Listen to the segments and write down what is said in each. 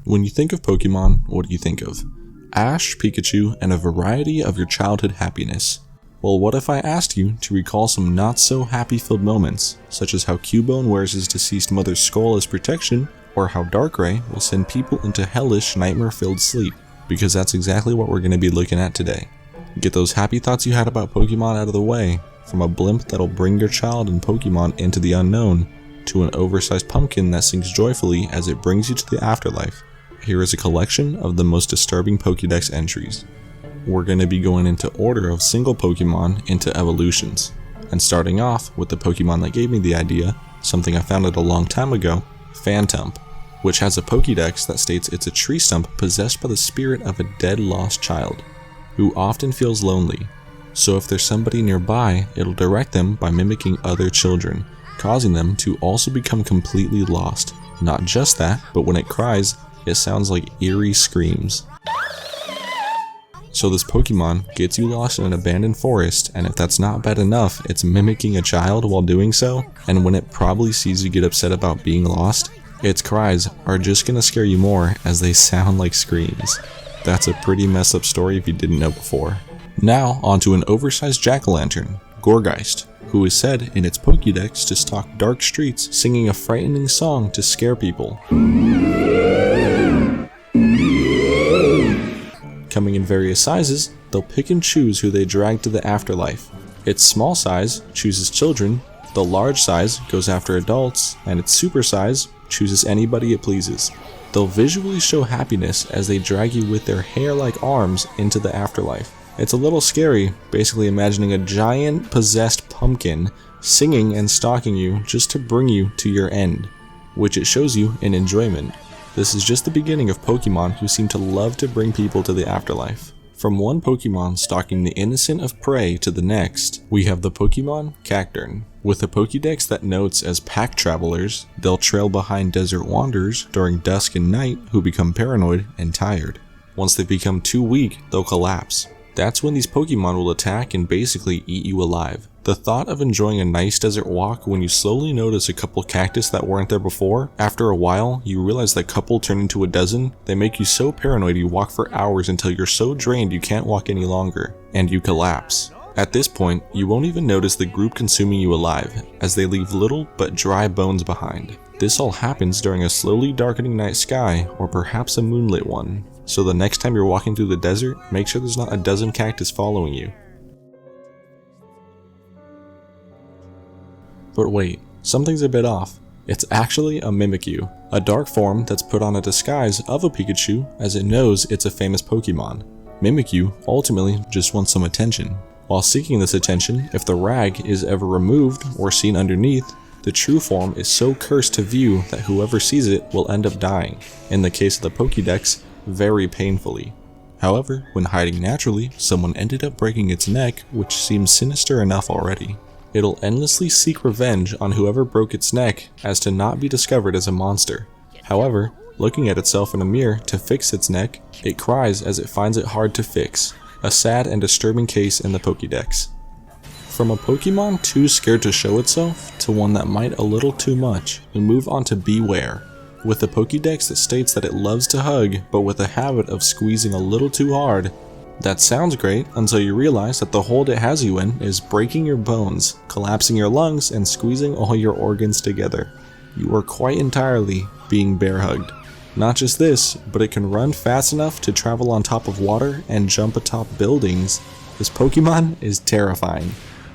When you think of Pokemon, what do you think of? Ash, Pikachu, and a variety of your childhood happiness. Well, what if I asked you to recall some not so happy filled moments, such as how Cubone wears his deceased mother's skull as protection, or how Darkrai will send people into hellish nightmare filled sleep, because that's exactly what we're going to be looking at today. Get those happy thoughts you had about Pokemon out of the way, from a blimp that'll bring your child and Pokemon into the unknown, to an oversized pumpkin that sings joyfully as it brings you to the afterlife. Here is a collection of the most disturbing Pokédex entries. We're going to be going into order of single Pokemon into evolutions, and starting off with the Pokemon that gave me the idea, something I found out a long time ago, Phantump, which has a Pokédex that states it's a tree stump possessed by the spirit of a dead lost child, who often feels lonely. So if there's somebody nearby, it'll direct them by mimicking other children, causing them to also become completely lost. Not just that, but when it cries, it sounds like eerie screams. So this Pokemon gets you lost in an abandoned forest, and if that's not bad enough, it's mimicking a child while doing so, and when it probably sees you get upset about being lost, its cries are just gonna scare you more as they sound like screams. That's a pretty messed up story if you didn't know before. Now onto an oversized jack-o'-lantern, Gourgeist, who is said in its Pokédex to stalk dark streets singing a frightening song to scare people. Coming in various sizes, they'll pick and choose who they drag to the afterlife. Its small size chooses children, the large size goes after adults, and its super size chooses anybody it pleases. They'll visually show happiness as they drag you with their hair-like arms into the afterlife. It's a little scary, basically imagining a giant possessed pumpkin singing and stalking you just to bring you to your end, which it shows you in enjoyment. This is just the beginning of Pokemon who seem to love to bring people to the afterlife. From one Pokemon stalking the innocent of prey to the next, we have the Pokemon Cacturn. With a Pokédex that notes as pack travelers, they'll trail behind desert wanderers during dusk and night who become paranoid and tired. Once they become too weak, they'll collapse. That's when these Pokemon will attack and basically eat you alive. The thought of enjoying a nice desert walk when you slowly notice a couple cactus that weren't there before, after a while you realize that couple turn into a dozen, they make you so paranoid you walk for hours until you're so drained you can't walk any longer, and you collapse. At this point, you won't even notice the group consuming you alive, as they leave little but dry bones behind. This all happens during a slowly darkening night sky, or perhaps a moonlit one. So the next time you're walking through the desert, make sure there's not a dozen cactus following you. But wait, something's a bit off. It's actually a Mimikyu, a dark form that's put on a disguise of a Pikachu as it knows it's a famous Pokemon. Mimikyu ultimately just wants some attention. While seeking this attention, if the rag is ever removed or seen underneath, the true form is so cursed to view that whoever sees it will end up dying. In the case of the Pokédex, very painfully. However, when hiding naturally, someone ended up breaking its neck, which seems sinister enough already. It'll endlessly seek revenge on whoever broke its neck as to not be discovered as a monster. However, looking at itself in a mirror to fix its neck, it cries as it finds it hard to fix. A sad and disturbing case in the Pokédex. From a Pokemon too scared to show itself, to one that might a little too much, we move on to Beware. With a Pokédex that states that it loves to hug, but with a habit of squeezing a little too hard. That sounds great until you realize that the hold it has you in is breaking your bones, collapsing your lungs, and squeezing all your organs together. You are quite entirely being bear hugged. Not just this, but it can run fast enough to travel on top of water and jump atop buildings. This Pokemon is terrifying.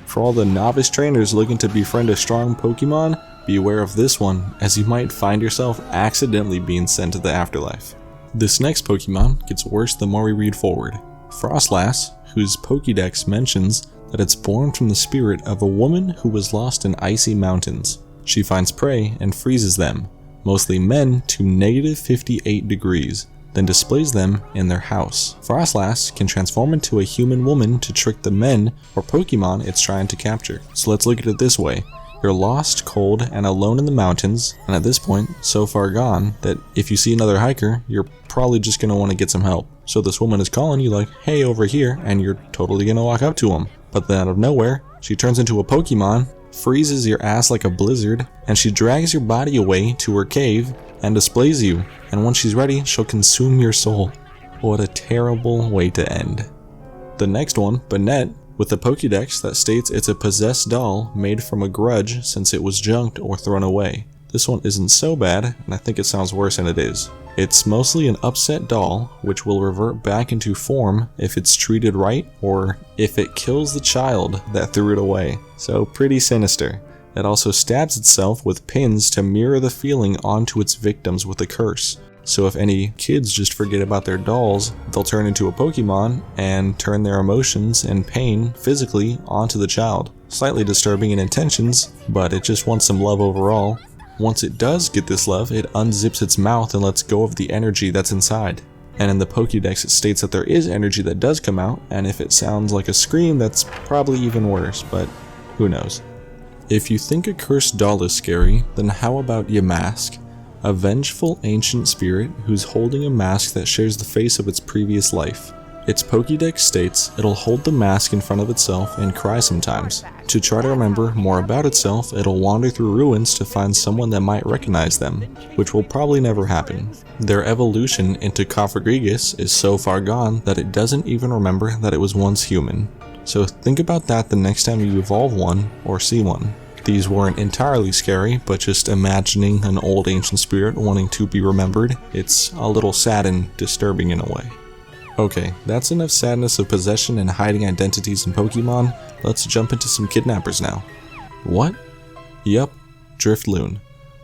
For all the novice trainers looking to befriend a strong Pokemon, beware of this one, as you might find yourself accidentally being sent to the afterlife. This next Pokemon gets worse the more we read forward. Frostlass, whose Pokédex mentions that it's born from the spirit of a woman who was lost in icy mountains. She finds prey and freezes them, mostly men, to -58 degrees, then displays them in their house. Frostlass can transform into a human woman to trick the men or Pokemon it's trying to capture. So let's look at it this way. You're lost, cold, and alone in the mountains, and at this point, so far gone that if you see another hiker, you're probably just going to want to get some help. So this woman is calling you like, hey, over here, and you're totally going to walk up to him. But then out of nowhere, she turns into a Pokemon freezes your ass like a blizzard, and she drags your body away to her cave and displays you, and once she's ready, she'll consume your soul. What a terrible way to end. The next one, Banette, with a Pokédex that states it's a possessed doll made from a grudge since it was junked or thrown away. This one isn't so bad, and I think it sounds worse than it is. It's mostly an upset doll, which will revert back into form if it's treated right or if it kills the child that threw it away. So pretty sinister. It also stabs itself with pins to mirror the feeling onto its victims with a curse. So if any kids just forget about their dolls, they'll turn into a Pokemon and turn their emotions and pain physically onto the child. Slightly disturbing in intentions, but it just wants some love overall. Once it does get this love, it unzips its mouth and lets go of the energy that's inside. And in the Pokédex it states that there is energy that does come out, and if it sounds like a scream, that's probably even worse, but who knows. If you think a cursed doll is scary, then how about Yamask? A vengeful ancient spirit who's holding a mask that shares the face of its previous life. Its Pokédex states it'll hold the mask in front of itself and cry sometimes. To try to remember more about itself, it'll wander through ruins to find someone that might recognize them, which will probably never happen. Their evolution into Cofagrigus is so far gone that it doesn't even remember that it was once human. So think about that the next time you evolve one or see one. These weren't entirely scary, but just imagining an old ancient spirit wanting to be remembered, it's a little sad and disturbing in a way. Okay, that's enough sadness of possession and hiding identities in Pokemon. Let's jump into some kidnappers now. What? Yup, Drifloon.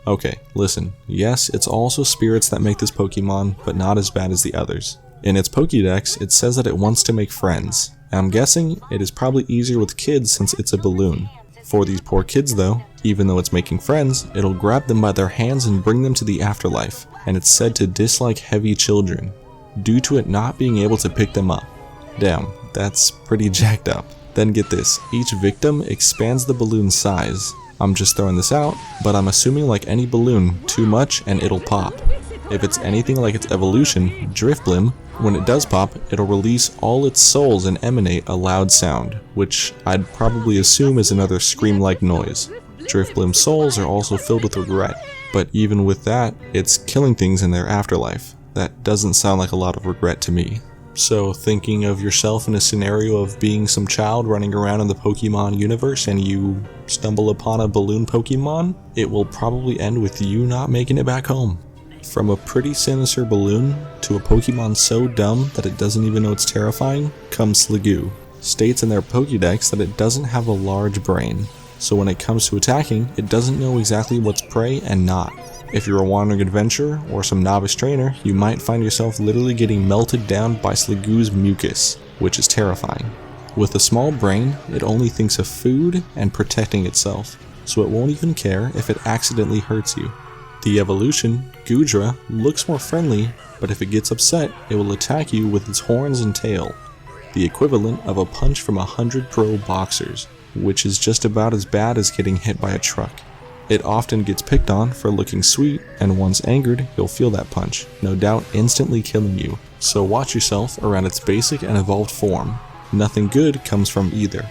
Okay, listen, yes, it's also spirits that make this Pokemon, but not as bad as the others. In its Pokédex, it says that it wants to make friends, and I'm guessing it is probably easier with kids since it's a balloon. For these poor kids though, even though it's making friends, it'll grab them by their hands and bring them to the afterlife, and it's said to dislike heavy children, due to it not being able to pick them up. Damn, that's pretty jacked up. Then get this, each victim expands the balloon's size. I'm just throwing this out, but I'm assuming like any balloon, too much and it'll pop. If it's anything like its evolution, Drifblim, when it does pop, it'll release all its souls and emanate a loud sound, which I'd probably assume is another scream-like noise. Drifblim's souls are also filled with regret, but even with that, it's killing things in their afterlife. That doesn't sound like a lot of regret to me. So thinking of yourself in a scenario of being some child running around in the Pokemon universe and you stumble upon a balloon Pokemon, it will probably end with you not making it back home. From a pretty sinister balloon to a Pokemon so dumb that it doesn't even know it's terrifying comes Sliggoo. States in their Pokédex that it doesn't have a large brain, so when it comes to attacking, it doesn't know exactly what's prey and not. If you're a wandering adventurer or some novice trainer, you might find yourself literally getting melted down by Sliggoo's mucus, which is terrifying. With a small brain, it only thinks of food and protecting itself, so it won't even care if it accidentally hurts you. The evolution, Goodra, looks more friendly, but if it gets upset, it will attack you with its horns and tail, the equivalent of a punch from 100 pro boxers, which is just about as bad as getting hit by a truck. It often gets picked on for looking sweet, and once angered, you'll feel that punch, no doubt instantly killing you, so watch yourself around its basic and evolved form. Nothing good comes from either.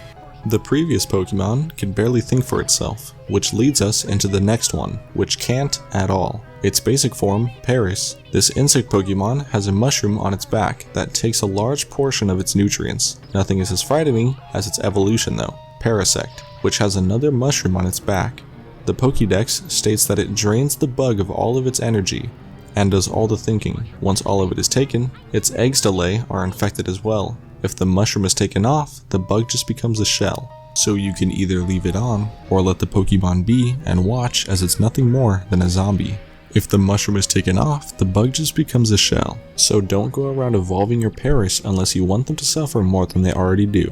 The previous Pokemon can barely think for itself, which leads us into the next one, which can't at all. Its basic form, Paris. This insect Pokemon has a mushroom on its back that takes a large portion of its nutrients. Nothing is as frightening as its evolution though, Parasect, which has another mushroom on its back. The Pokédex states that it drains the bug of all of its energy and does all the thinking. Once all of it is taken, its eggs to lay are infected as well. If the mushroom is taken off, the bug just becomes a shell. So you can either leave it on, or let the Pokemon be and watch as it's nothing more than a zombie. If the mushroom is taken off, the bug just becomes a shell. So don't go around evolving your Paris unless you want them to suffer more than they already do.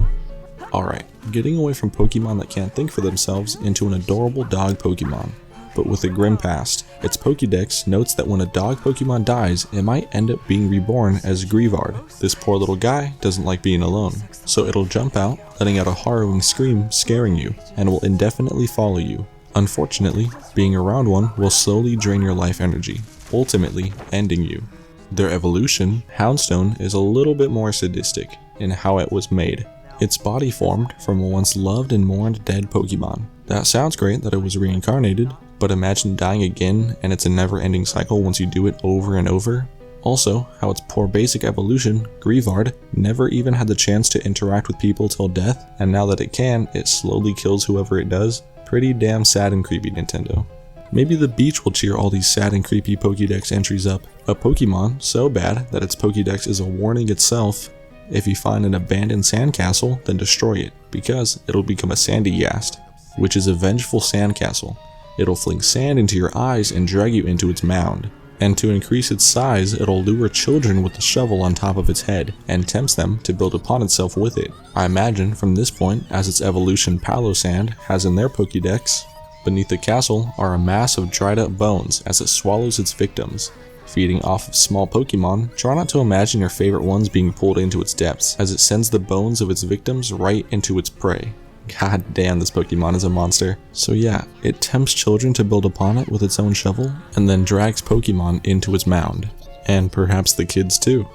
Alright, getting away from Pokemon that can't think for themselves into an adorable dog Pokemon, but with a grim past. Its Pokédex notes that when a dog Pokemon dies, it might end up being reborn as Grievard. This poor little guy doesn't like being alone, so it'll jump out, letting out a harrowing scream scaring you, and will indefinitely follow you. Unfortunately, being around one will slowly drain your life energy, ultimately ending you. Their evolution, Houndstone, is a little bit more sadistic in how it was made. Its body formed from a once loved and mourned dead Pokemon. That sounds great that it was reincarnated, but imagine dying again and it's a never-ending cycle once you do it over and over. Also, how its poor basic evolution, Grievard, never even had the chance to interact with people till death, and now that it can, it slowly kills whoever it does. Pretty damn sad and creepy, Nintendo. Maybe the beach will cheer all these sad and creepy Pokédex entries up. A Pokemon so bad that its Pokédex is a warning itself. If you find an abandoned sandcastle, then destroy it, because it'll become a Sandyyst, which is a vengeful sandcastle. It'll fling sand into your eyes and drag you into its mound. And to increase its size, it'll lure children with a shovel on top of its head, and tempts them to build upon itself with it. I imagine from this point, as its evolution Palosand has in their Pokédex, beneath the castle are a mass of dried up bones as it swallows its victims. Feeding off of small Pokemon, try not to imagine your favorite ones being pulled into its depths, as it sends the bones of its victims right into its prey. God damn, this Pokemon is a monster. So yeah, it tempts children to build upon it with its own shovel, and then drags Pokemon into its mound. And perhaps the kids too.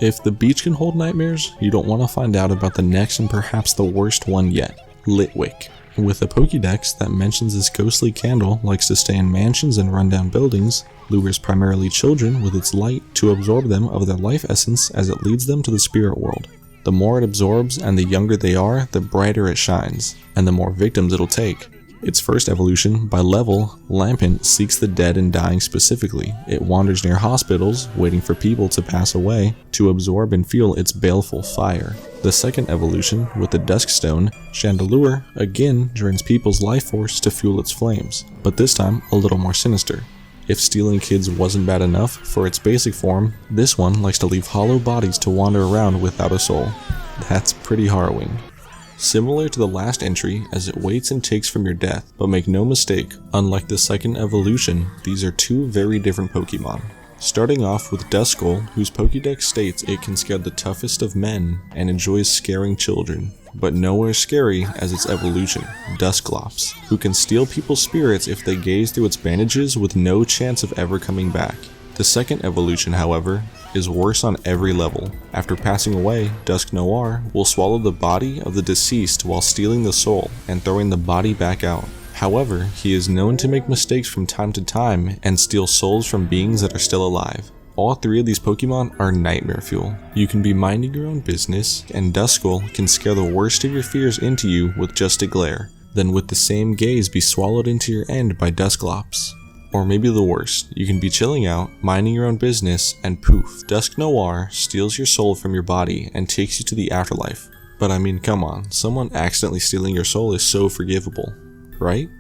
If the beach can hold nightmares, you don't want to find out about the next and perhaps the worst one yet, Litwick. With a Pokédex that mentions this ghostly candle likes to stay in mansions and rundown buildings, lures primarily children with its light to absorb them of their life essence as it leads them to the spirit world. The more it absorbs and the younger they are, the brighter it shines, and the more victims it'll take. Its first evolution, by level, Lampent seeks the dead and dying specifically. It wanders near hospitals, waiting for people to pass away, to absorb and feel its baleful fire. The second evolution, with the Dusk Stone, Chandelure again drains people's life force to fuel its flames, but this time a little more sinister. If stealing kids wasn't bad enough, for its basic form, this one likes to leave hollow bodies to wander around without a soul. That's pretty harrowing. Similar to the last entry, as it waits and takes from your death, but make no mistake, unlike the second evolution, these are two very different Pokemon. Starting off with Duskull, whose Pokédex states it can scare the toughest of men and enjoys scaring children, but nowhere scary as its evolution, Dusclops, who can steal people's spirits if they gaze through its bandages with no chance of ever coming back. The second evolution, however, is worse on every level. After passing away, Dusk Noir will swallow the body of the deceased while stealing the soul and throwing the body back out. However, he is known to make mistakes from time to time and steal souls from beings that are still alive. All three of these Pokemon are nightmare fuel. You can be minding your own business, and Duskull can scare the worst of your fears into you with just a glare, then with the same gaze be swallowed into your end by Dusclops. Or maybe the worst, you can be chilling out, minding your own business, and poof, Dusk Noir steals your soul from your body and takes you to the afterlife. But I mean, come on, someone accidentally stealing your soul is so forgivable, right?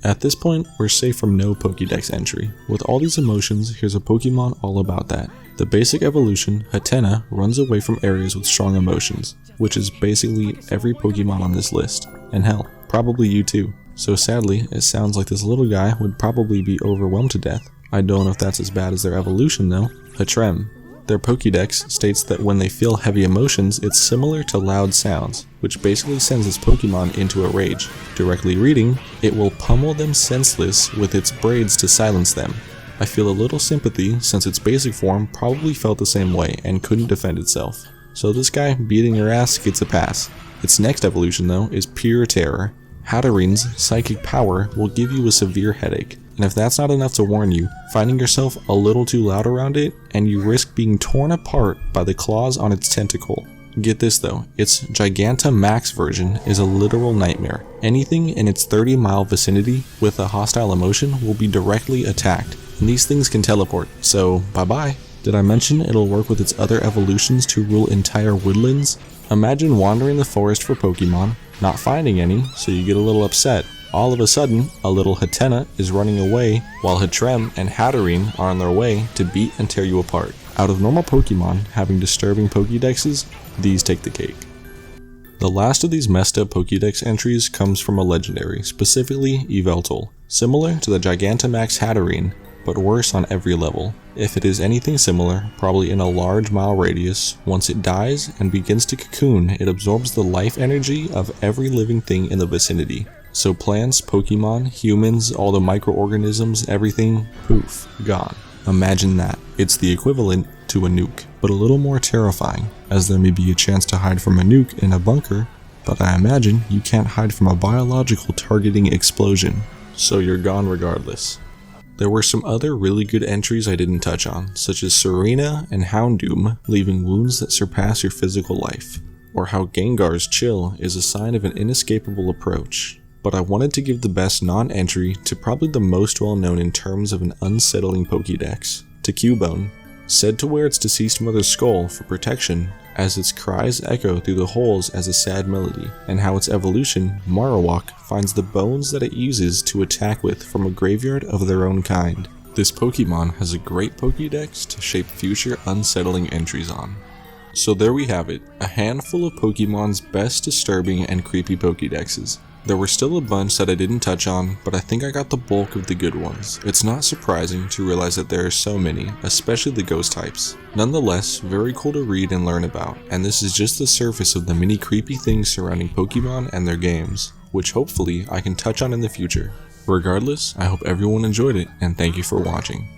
At this point, we're safe from no Pokédex entry. With all these emotions, here's a Pokemon all about that. The basic evolution, Hatrem, runs away from areas with strong emotions, which is basically every Pokemon on this list. And hell, probably you too. So sadly, it sounds like this little guy would probably be overwhelmed to death. I don't know if that's as bad as their evolution though. Hatrem. Their Pokédex states that when they feel heavy emotions, it's similar to loud sounds, which basically sends its Pokemon into a rage. Directly reading, it will pummel them senseless with its braids to silence them. I feel a little sympathy since its basic form probably felt the same way and couldn't defend itself. So this guy beating your ass gets a pass. Its next evolution though is pure terror. Hatteren's psychic power will give you a severe headache, and if that's not enough to warn you, finding yourself a little too loud around it, and you risk being torn apart by the claws on its tentacle. Get this though, its Gigantamax version is a literal nightmare. Anything in its 30-mile vicinity with a hostile emotion will be directly attacked, and these things can teleport, so bye-bye. Did I mention it'll work with its other evolutions to rule entire woodlands? Imagine wandering the forest for Pokemon, not finding any, so you get a little upset. All of a sudden, a little Hatrem is running away, while Hatrem and Hatrem are on their way to beat and tear you apart. Out of normal Pokemon having disturbing Pokédexes, these take the cake. The last of these messed up Pokédex entries comes from a legendary, specifically Eveltal, similar to the Gigantamax Hatrem, but worse on every level. If it is anything similar, probably in a large mile radius, once it dies and begins to cocoon, it absorbs the life energy of every living thing in the vicinity. So plants, Pokemon, humans, all the microorganisms, everything, poof, gone. Imagine that. It's the equivalent to a nuke, but a little more terrifying, as there may be a chance to hide from a nuke in a bunker, but I imagine you can't hide from a biological targeting explosion, so you're gone regardless. There were some other really good entries I didn't touch on, such as Serena and Houndoom leaving wounds that surpass your physical life, or how Gengar's chill is a sign of an inescapable approach. But I wanted to give the best non-entry to probably the most well-known in terms of an unsettling Pokédex, to Cubone, said to wear its deceased mother's skull for protection, as its cries echo through the holes as a sad melody, and how its evolution, Marowak, finds the bones that it uses to attack with from a graveyard of their own kind. This Pokemon has a great Pokédex to shape future unsettling entries on. So there we have it, a handful of Pokemon's best disturbing and creepy Pokédexes. There were still a bunch that I didn't touch on, but I think I got the bulk of the good ones. It's not surprising to realize that there are so many, especially the ghost types. Nonetheless, very cool to read and learn about, and this is just the surface of the many creepy things surrounding Pokemon and their games, which hopefully I can touch on in the future. Regardless, I hope everyone enjoyed it, and thank you for watching.